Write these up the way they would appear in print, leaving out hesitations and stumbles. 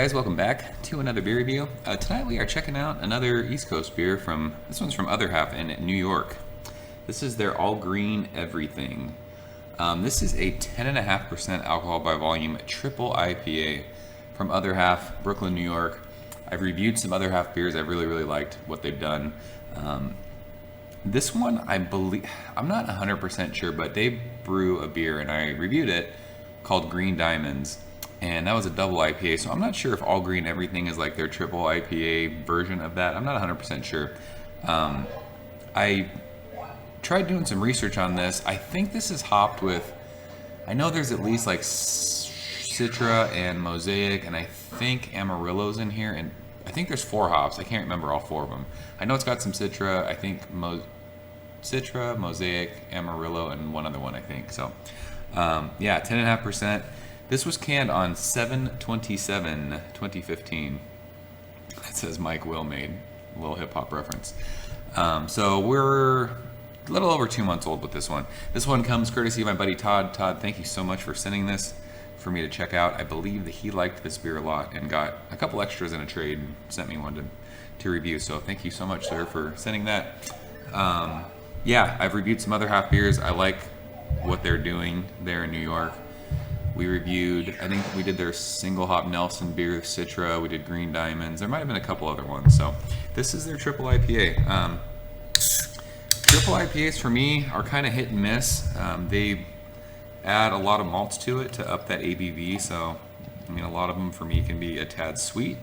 guys, welcome back to another beer review. Tonight we are checking out another East Coast beer this one's from Untappd in New York. This is their All Green Everything. This is a 10.5% alcohol by volume triple IPA from Untappd, Brooklyn, New York. I've reviewed some Untappd beers. I've really liked what they've done. This one, I believe, I'm not 100% sure, but they brew a beer and I reviewed it called Green Diamonds. And that was a double IPA, so I'm not sure if All Green Everything is like their triple IPA version of that. I'm not 100% sure. I tried doing some research on this. I think this is hopped with, I know there's at least like Citra and Mosaic, and I think Amarillo's in here, and I think there's 4 hops. I can't remember all 4 of them. I know it's got some Citra, I think Citra, Mosaic, Amarillo, and one other one, I think. So, yeah, 10.5%. This was canned on 7/27/2015. It says Mike Will made, a little hip hop reference. So we're a little over 2 months old with this one. This one comes courtesy of my buddy Todd. Todd, thank you so much for sending this for me to check out. I believe that he liked this beer a lot and got a couple extras in a trade and sent me one to review. So thank you so much, sir, for sending that. Yeah, I've reviewed some Untappd beers. I like what they're doing there in New York. We reviewed, I think we did their single hop Nelson beer, Citra. We did Green Diamonds. There might have been a couple other ones. So this is their triple IPA. Triple IPAs for me are kind of hit and miss. They add a lot of malts to it to up that ABV. So, I mean, a lot of them for me can be a tad sweet.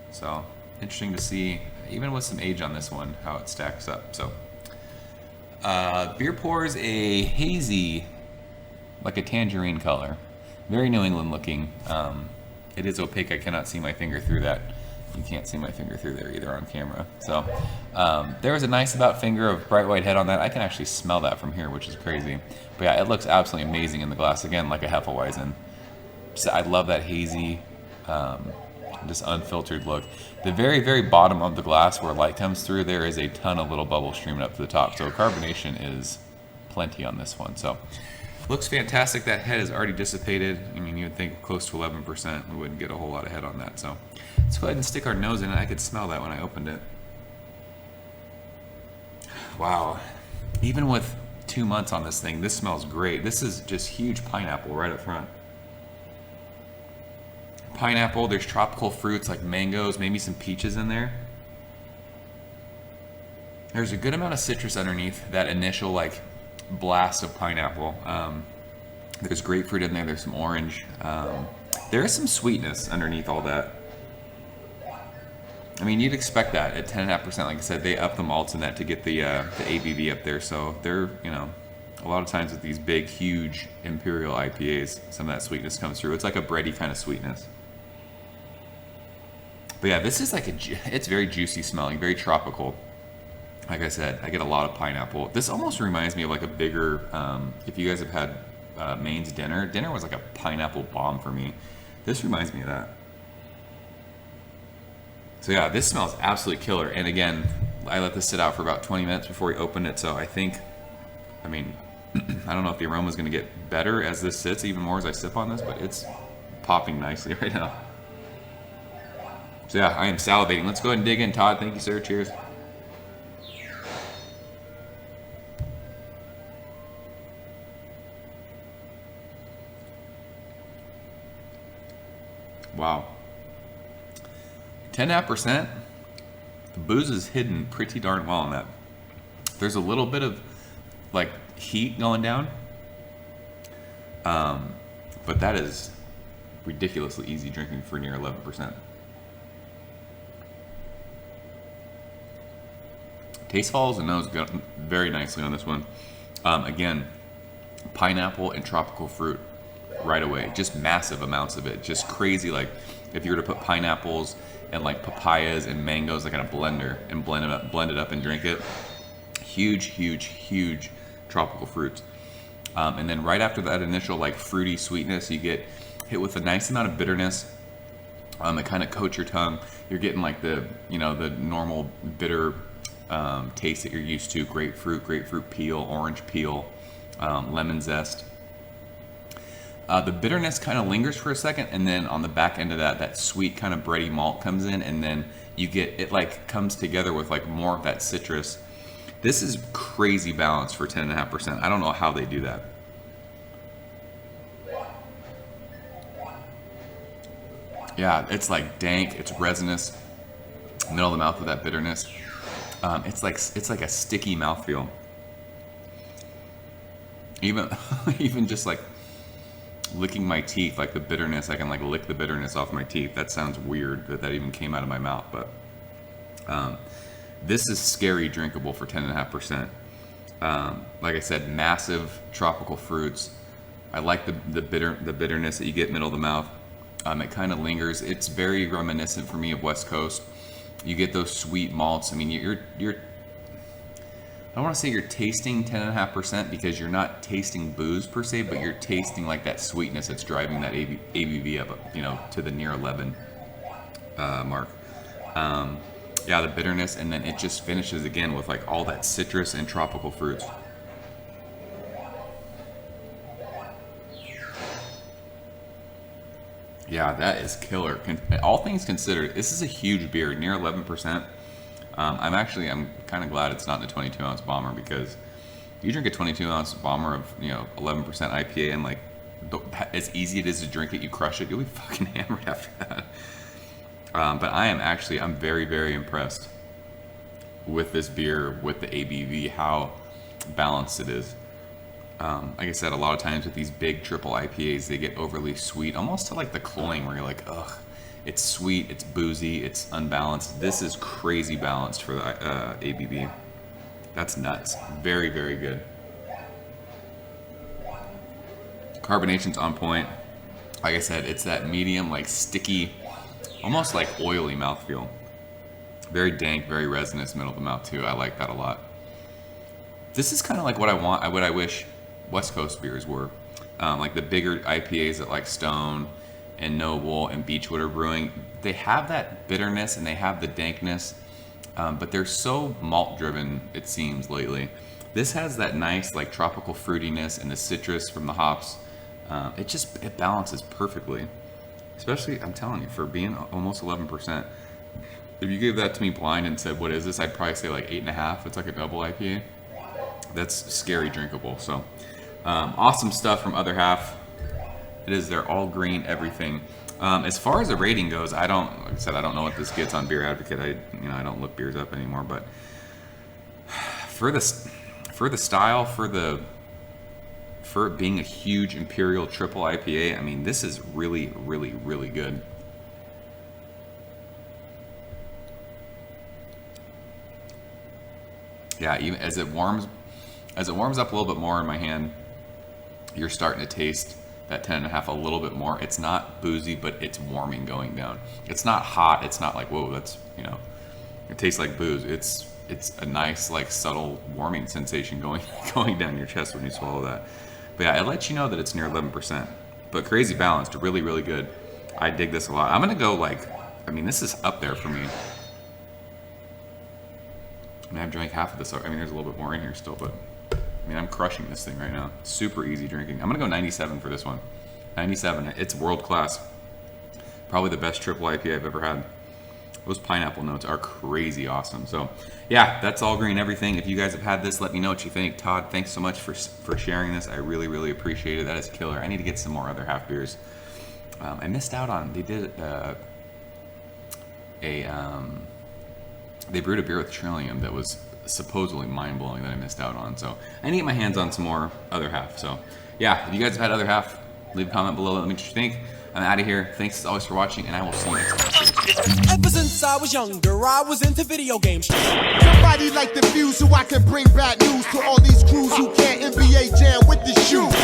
So interesting to see, even with some age on this one, how it stacks up. So beer pours a hazy, like a tangerine color. Very New England looking. It is opaque. I cannot see my finger through that. You can't see my finger through there either on camera. So there was a nice about finger of bright white head on that. I can actually smell that from here, which is crazy. But yeah, it looks absolutely amazing in the glass. Again, like a Hefeweizen. So I love that hazy, just unfiltered look. The very bottom of the glass where light comes through, there is a ton of little bubbles streaming up to the top. So carbonation is plenty on this one. So looks fantastic. That head is already dissipated. I mean, you would think close to 11%. We wouldn't get a whole lot of head on that. So let's go ahead and stick our nose in it. I could smell that when I opened it. Wow. Even with 2 months on this thing, this smells great. This is just huge pineapple right up front. Pineapple, there's tropical fruits like mangoes, maybe some peaches in there. There's a good amount of citrus underneath that initial like blast of pineapple. There's grapefruit in there, there's some orange. There is some sweetness underneath all that. I mean, you'd expect that at 10.5%. Like I said, they up the malts in that to get the ABV up there. So they're, you know, a lot of times with these big, huge Imperial IPAs, some of that sweetness comes through. It's like a bready kind of sweetness. But yeah, this is like it's very juicy smelling, very tropical. Like I said, I get a lot of pineapple. This almost reminds me of like a bigger, if you guys have had Maine's dinner. Dinner was like a pineapple bomb for me. This reminds me of that. So yeah, this smells absolutely killer. And again, I let this sit out for about 20 minutes before we opened it. So I think, I mean, I don't know if the aroma is going to get better as this sits, even more as I sip on this, but it's popping nicely right now. So yeah, I am salivating. Let's go ahead and dig in, Todd. Thank you, sir. Cheers. Wow. 10.5%. The booze is hidden pretty darn well in that. There's a little bit of like heat going down. But that is ridiculously easy drinking for near 11%. Taste follows the nose very nicely on this one. Again, pineapple and tropical fruit right away. Just massive amounts of it. Just crazy. Like if you were to put pineapples and like papayas and mangoes like in a blender and blend it up and drink it. Huge tropical fruits. And then right after that initial like fruity sweetness, you get hit with a nice amount of bitterness. It kind of coats your tongue. You're getting like the, you know, the normal bitter taste that you're used to. Grapefruit peel, orange peel, lemon zest. The bitterness kind of lingers for a second, and then on the back end of that, that sweet kind of bready malt comes in, and then you get, it like comes together with like more of that citrus. This is crazy balanced for 10.5%. I don't know how they do that. Yeah, it's like dank, it's resinous, middle of the mouth with that bitterness. It's like a sticky mouthfeel. Even just like licking my teeth, like the bitterness, I can like lick the bitterness off my teeth. That sounds weird that even came out of my mouth, but this is scary drinkable for 10.5%. Like I said, massive tropical fruits. I like the bitterness that you get middle of the mouth. It kind of lingers. It's very reminiscent for me of West Coast. You get those sweet malts. I mean, you're I don't want to say you're tasting 10.5% because you're not tasting booze per se, but you're tasting like that sweetness that's driving that ABV up, you know, to the near 11 mark. Yeah, the bitterness, and then it just finishes again with like all that citrus and tropical fruits. Yeah, that is killer. All things considered, this is a huge beer, near 11%. I'm kind of glad it's not in the 22-ounce bomber, because you drink a 22-ounce bomber of 11% IPA, and like as easy it is to drink it, you crush it, you'll be fucking hammered after that. But I'm very, very impressed with this beer, with the ABV, how balanced it is. Like I said, a lot of times with these big triple IPAs, they get overly sweet, almost to like the cloying, where you're like, ugh, it's sweet, it's boozy, it's unbalanced. This is crazy balanced for the ABV. That's nuts. Very, very good. Carbonation's on point. Like I said, it's that medium, like sticky, almost like oily mouthfeel. Very dank, very resinous middle of the mouth too. I like that a lot. This is kind of like what I wish West Coast beers were. Like the bigger IPAs at like Stone and Noble and Beechwood are brewing. They have that bitterness and they have the dankness, but they're so malt driven, it seems, lately. This has that nice like tropical fruitiness and the citrus from the hops. It balances perfectly. Especially, I'm telling you, for being almost 11%. If you gave that to me blind and said, what is this? I'd probably say like 8.5. It's like a double IPA. That's scary drinkable. So awesome stuff from Other Half. It is their all green everything. As far as the rating goes, like I said, I don't know what this gets on Beer Advocate. I don't look beers up anymore, but for the style, for it being a huge Imperial triple IPA, I mean, this is really, really, really good. Yeah, even as it warms up a little bit more in my hand, you're starting to taste that 10.5 a little bit more. It's not boozy, but it's warming going down. It's not hot. It's not like, whoa, that's, it tastes like booze. It's a nice, like, subtle warming sensation going down your chest when you swallow that. But yeah, it lets you know that it's near 11%. But crazy balanced, really, really good. I dig this a lot. I'm gonna go this is up there for me. I've drank half of this. There's a little bit more in here still, but I'm crushing this thing right now. Super easy drinking. I'm gonna go 97 for this one. 97. It's world class. Probably the best triple IPA I've ever had. Those pineapple notes are crazy awesome. So yeah, that's all green everything. If you guys have had this, let me know what you think. Todd, thanks so much for sharing this. I really, really appreciate it. That is killer. I need to get some more Other Half beers. I missed out on, they did they brewed a beer with Trillium that was supposedly mind-blowing that I missed out on. So I need to get my hands on some more Other Half. So yeah, if you guys have had Other Half, leave a comment below. Let me know what you think. I'm out of here. Thanks as always for watching, and I will see you next time. Ever since I was younger, I was into video games. Somebody like the Fuse, so I can bring bad news to all these crews who can't NBA jam with the shoe.